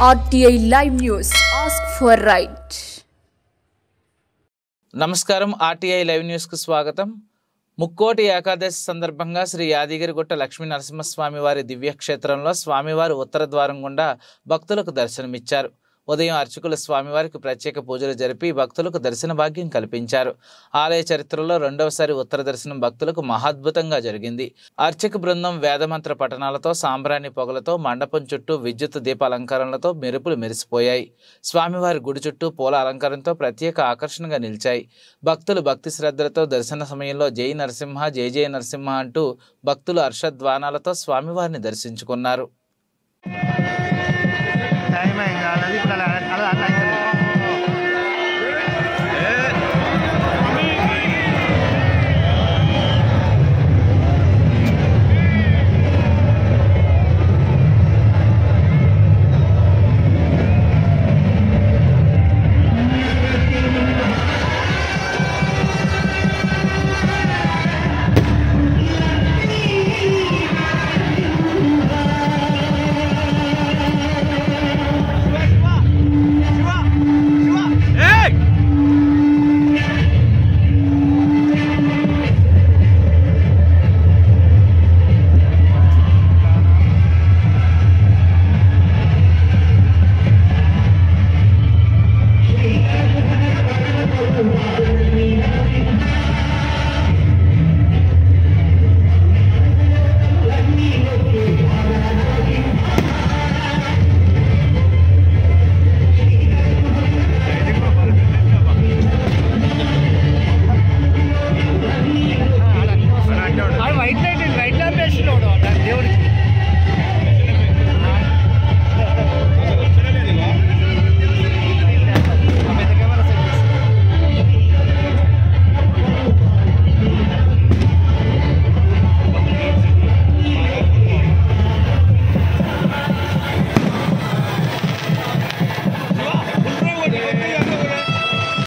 RTI Live News. Ask for right. నమస్కారం RTI live news కు స్వాగతం. ముక్కోటి ఏకాదశి సందర్భంగా శ్రీ యాదగిరిగుట్ట లక్ష్మీ నరసింహస్వామి వారి దివ్యక్షేత్రంలో స్వామివారు ఉత్తర ద్వారం గుండా భక్తులకు దర్శనమిచ్చారు. ఉదయం అర్చకులు స్వామివారికి ప్రత్యేక పూజలు జరిపి భక్తులకు దర్శన భాగ్యం కల్పించారు. ఆలయ చరిత్రలో రెండవసారి ఉత్తర దర్శనం భక్తులకు మహాద్భుతంగా జరిగింది. అర్చక బృందం వేదమంత్ర పఠనాలతో, సాంబ్రాణి పొగలతో, మండపం చుట్టూ విద్యుత్ దీప అలంకరణలతో మెరుపులు మెరిసిపోయాయి. స్వామివారి గుడి చుట్టూ పూల అలంకరణతో ప్రత్యేక ఆకర్షణగా నిలిచాయి. భక్తులు భక్తి శ్రద్ధలతో దర్శన సమయంలో జై నరసింహ, జై జయ నరసింహ అంటూ భక్తులు హర్షధ్వానాలతో స్వామివారిని దర్శించుకున్నారు.